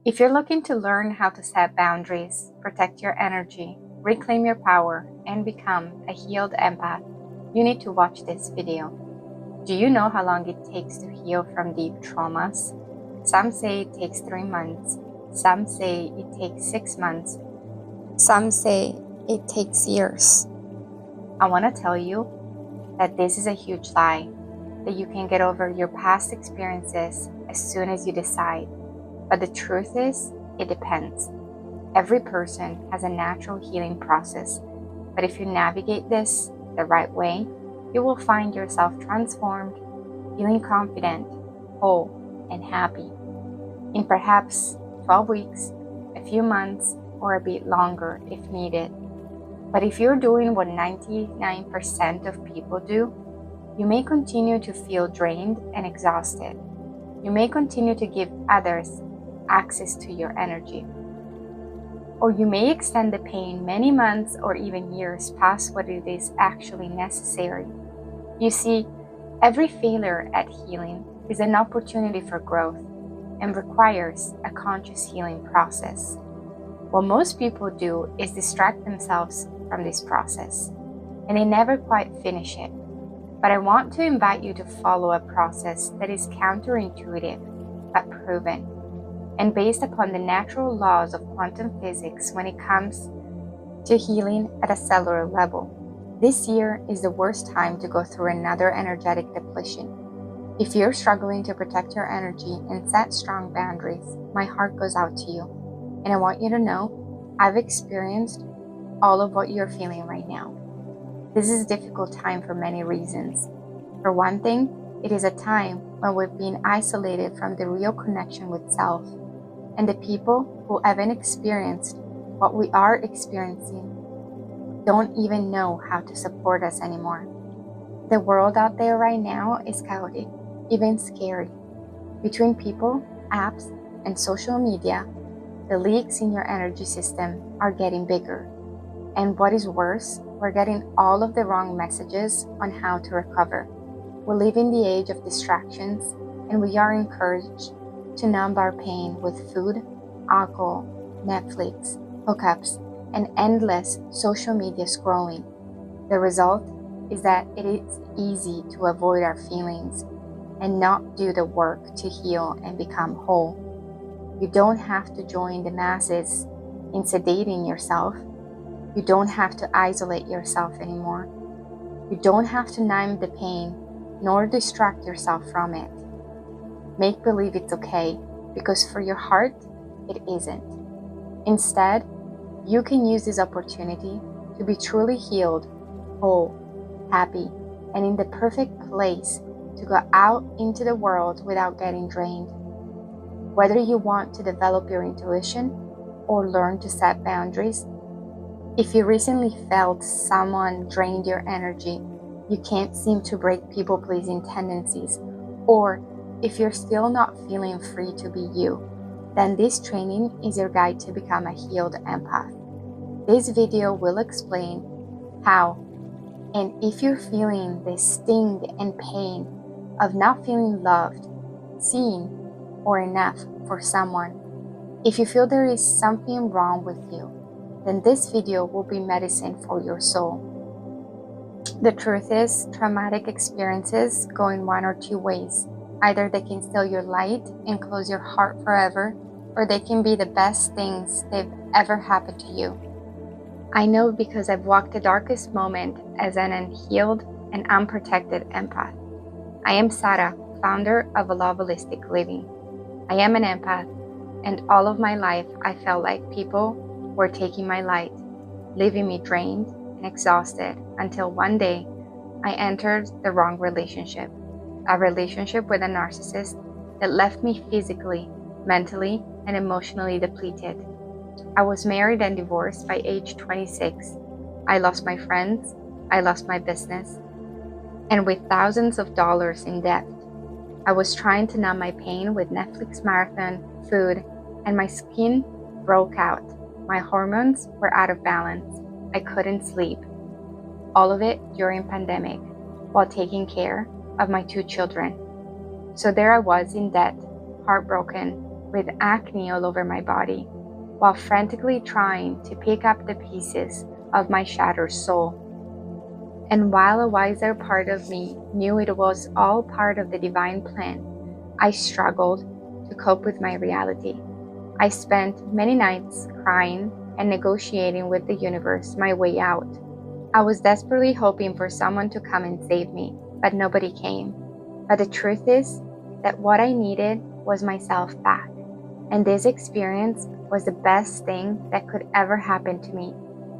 If you're looking to learn how to set boundaries, protect your energy, reclaim your power, and become a healed empath, you need to watch this video. Do you know how long it takes to heal from deep traumas? Some say it takes 3 months. Some say it takes 6 months. Some say it takes years. I want to tell you that this is a huge lie, that you can get over your past experiences as soon as you decide. But the truth is, it depends. Every person has a natural healing process, but if you navigate this the right way, you will find yourself transformed, feeling confident, whole, and happy in perhaps 12 weeks, a few months, or a bit longer if needed. But if you're doing what 99% of people do, you may continue to feel drained and exhausted. You may continue to give others access to your energy. Or you may extend the pain many months or even years past what it is actually necessary. You see, every failure at healing is an opportunity for growth and requires a conscious healing process. What most people do is distract themselves from this process, and they never quite finish it. But I want to invite you to follow a process that is counterintuitive but proven, and based upon the natural laws of quantum physics when it comes to healing at a cellular level. This year is the worst time to go through another energetic depletion. If you're struggling to protect your energy and set strong boundaries, my heart goes out to you. And I want you to know I've experienced all of what you're feeling right now. This is a difficult time for many reasons. For one thing, it is a time when we've been isolated from the real connection with self. And the people who haven't experienced what we are experiencing don't even know how to support us anymore. The world out there right now is chaotic, even scary. Between people, apps, and social media, the leaks in your energy system are getting bigger. And what is worse, we're getting all of the wrong messages on how to recover. We live in the age of distractions, and we are encouraged to numb our pain with food, alcohol, Netflix, hookups, and endless social media scrolling. The result is that it is easy to avoid our feelings and not do the work to heal and become whole. You don't have to join the masses in sedating yourself. You don't have to isolate yourself anymore. You don't have to numb the pain nor distract yourself from it. Make believe it's okay, because for your heart, it isn't. Instead, you can use this opportunity to be truly healed, whole, happy, and in the perfect place to go out into the world without getting drained. Whether you want to develop your intuition or learn to set boundaries, if you recently felt someone drained your energy, you can't seem to break people-pleasing tendencies, or if you're still not feeling free to be you, then this training is your guide to become a healed empath. This video will explain how, and if you're feeling the sting and pain of not feeling loved, seen, or enough for someone, if you feel there is something wrong with you, then this video will be medicine for your soul. The truth is, traumatic experiences go in one or two ways. Either they can steal your light and close your heart forever, or they can be the best things they've ever happened to you. I know because I've walked the darkest moment as an unhealed and unprotected empath. I am Sara, founder of A Love Holistic Living. I am an empath, and all of my life I felt like people were taking my light, leaving me drained and exhausted until one day I entered the wrong relationship. A relationship with a narcissist that left me physically, mentally, and emotionally depleted. I was married and divorced by age 26. I lost my friends, I lost my business, and with thousands of dollars in debt. I was trying to numb my pain with Netflix marathon, food, and my skin broke out. My hormones were out of balance. I couldn't sleep. All of it during pandemic, while taking care of my 2 children. So there I was in debt, heartbroken, with acne all over my body, while frantically trying to pick up the pieces of my shattered soul. And while a wiser part of me knew it was all part of the divine plan, I struggled to cope with my reality. I spent many nights crying and negotiating with the universe my way out. I was desperately hoping for someone to come and save me, but nobody came. But the truth is that what I needed was myself back. And this experience was the best thing that could ever happen to me.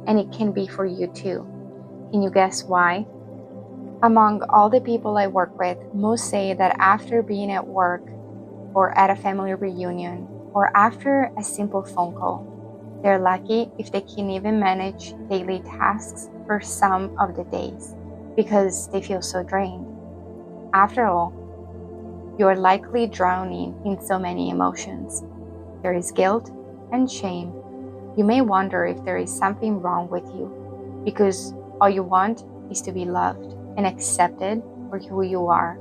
And it can be for you too. Can you guess why? Among all the people I work with, most say that after being at work or at a family reunion or after a simple phone call, they're lucky if they can even manage daily tasks for some of the days because they feel so drained. After all, you're likely drowning in so many emotions. There is guilt and shame. You may wonder if there is something wrong with you because all you want is to be loved and accepted for who you are,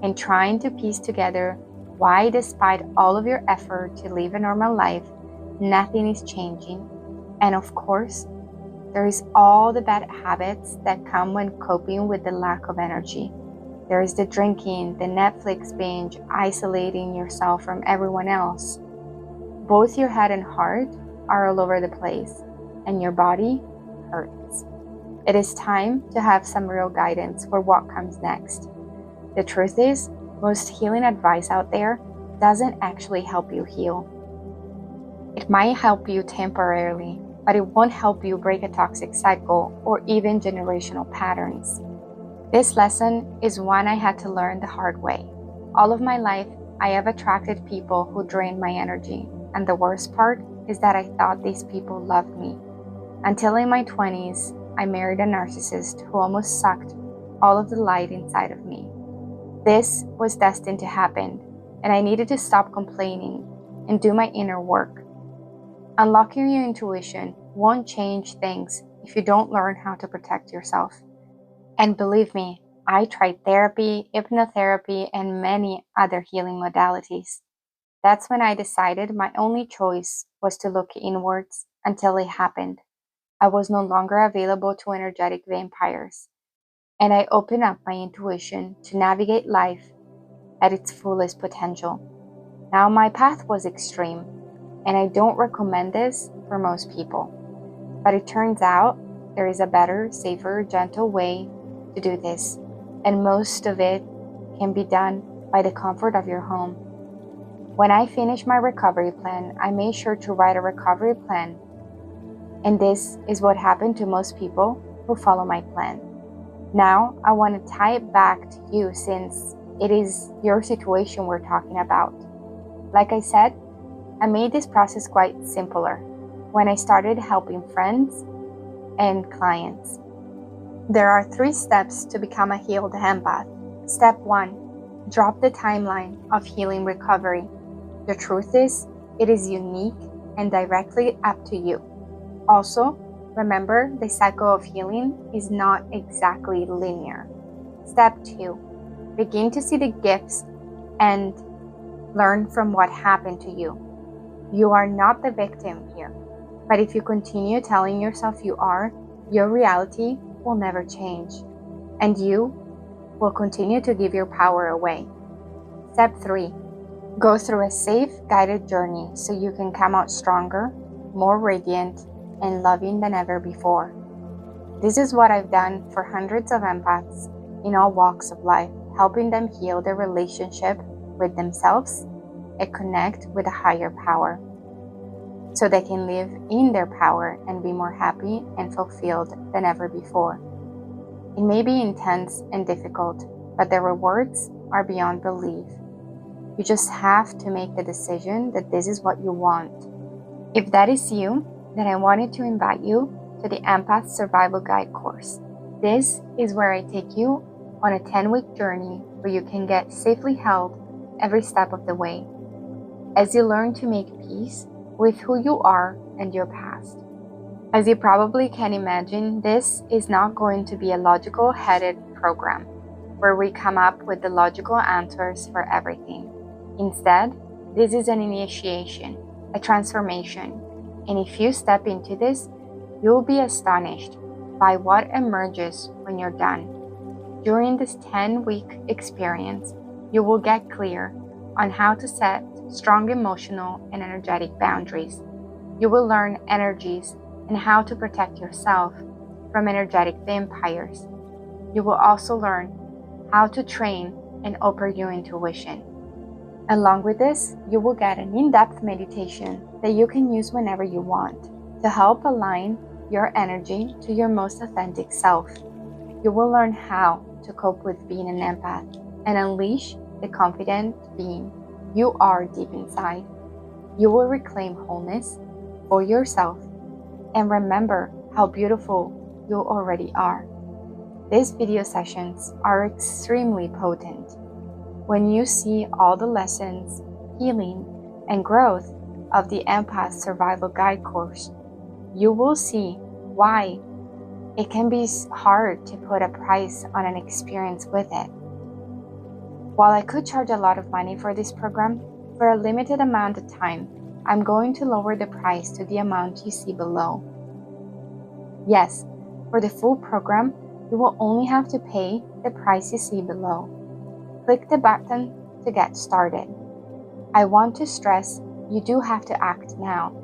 and trying to piece together why, despite all of your effort to live a normal life, nothing is changing. And of course, there is all the bad habits that come when coping with the lack of energy. There is the drinking, the Netflix binge, isolating yourself from everyone else. Both your head and heart are all over the place, and your body hurts. It is time to have some real guidance for what comes next. The truth is, most healing advice out there doesn't actually help you heal. It might help you temporarily, but it won't help you break a toxic cycle or even generational patterns. This lesson is one I had to learn the hard way. All of my life, I have attracted people who drain my energy, and the worst part is that I thought these people loved me. Until in my 20s, I married a narcissist who almost sucked all of the light inside of me. This was destined to happen, and I needed to stop complaining and do my inner work. Unlocking your intuition won't change things if you don't learn how to protect yourself. And believe me, I tried therapy, hypnotherapy, and many other healing modalities. That's when I decided my only choice was to look inwards until it happened. I was no longer available to energetic vampires, and I opened up my intuition to navigate life at its fullest potential. Now, my path was extreme, and I don't recommend this for most people. But it turns out there is a better, safer, gentle way to do this, and most of it can be done by the comfort of your home. When I finished my recovery plan, I made sure to write a recovery plan. And this is what happened to most people who follow my plan. Now, I want to tie it back to you since it is your situation we're talking about. Like I said, I made this process quite simpler when I started helping friends and clients. There are 3 steps to become a healed empath. Step 1, drop the timeline of healing recovery. The truth is, it is unique and directly up to you. Also, remember the cycle of healing is not exactly linear. Step 2, begin to see the gifts and learn from what happened to you. You are not the victim here, but if you continue telling yourself you are, your reality will never change, and you will continue to give your power away. Step 3, go through a safe, guided journey so you can come out stronger, more radiant, and loving than ever before. This is what I've done for hundreds of empaths in all walks of life, helping them heal their relationship with themselves and connect with a higher power, so they can live in their power and be more happy and fulfilled than ever before. It may be intense and difficult, but the rewards are beyond belief. You just have to make the decision that this is what you want. If that is you, then I wanted to invite you to the Empath Survival Guide course. This is where I take you on a 10-week journey where you can get safely held every step of the way, as you learn to make peace with who you are and your past. As you probably can imagine, this is not going to be a logical-headed program where we come up with the logical answers for everything. Instead, This is an initiation, a transformation, and if you step into this, you'll be astonished by what emerges when you're done. During this 10-week experience, you will get clear on how to set strong emotional and energetic boundaries. You will learn energies and how to protect yourself from energetic vampires. You will also learn how to train and open your intuition. Along with this, you will get an in-depth meditation that you can use whenever you want to help align your energy to your most authentic self. You will learn how to cope with being an empath and unleash the confident being you are deep inside. You will reclaim wholeness for yourself and remember how beautiful you already are. These video sessions are extremely potent. When you see all the lessons, healing, and growth of the Empath Survival Guide course, you will see why it can be hard to put a price on an experience with it. While I could charge a lot of money for this program, for a limited amount of time, I'm going to lower the price to the amount you see below. Yes, for the full program, you will only have to pay the price you see below. Click the button to get started. I want to stress you do have to act now.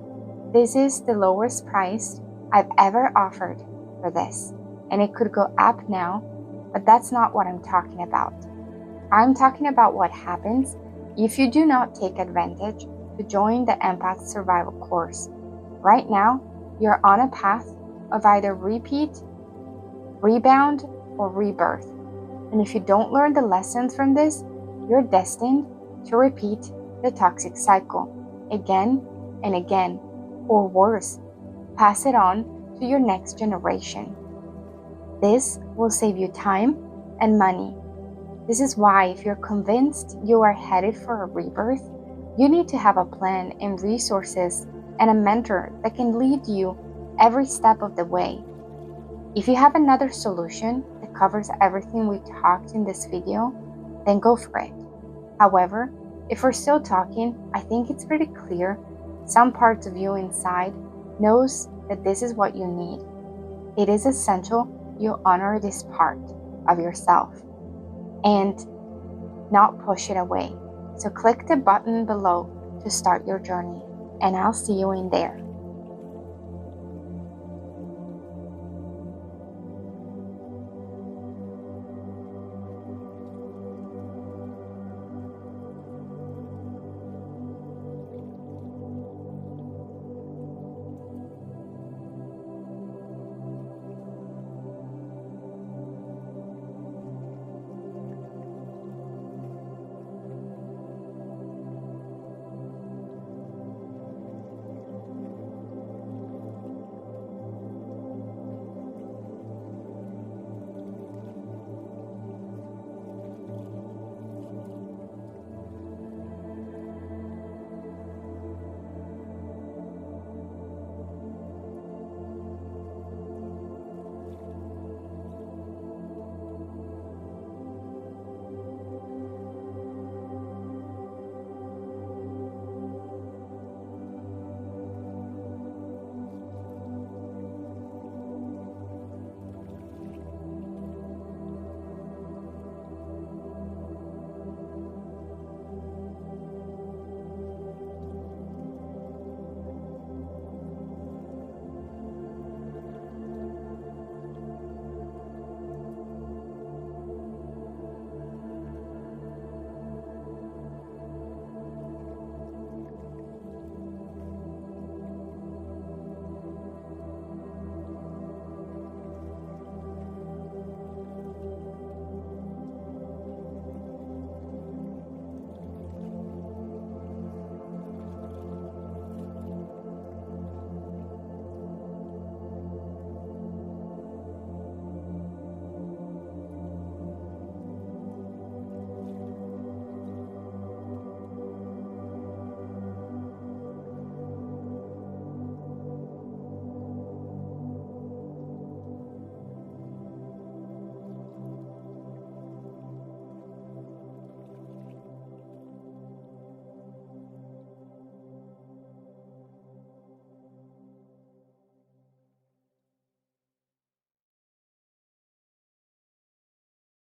This is the lowest price I've ever offered for this, and it could go up now, but that's not what I'm talking about. I'm talking about what happens if you do not take advantage to join the Empath Survival course. Right now, you're on a path of either repeat, rebound, or rebirth. And if you don't learn the lessons from this, you're destined to repeat the toxic cycle again and again, or worse, pass it on to your next generation. This will save you time and money. This is why, if you're convinced you are headed for a rebirth, you need to have a plan and resources and a mentor that can lead you every step of the way. If you have another solution that covers everything we talked in this video, then go for it. However, if we're still talking, I think it's pretty clear some parts of you inside knows that this is what you need. It is essential you honor this part of yourself and not push it away. So click the button below to start your journey, and I'll see you in there.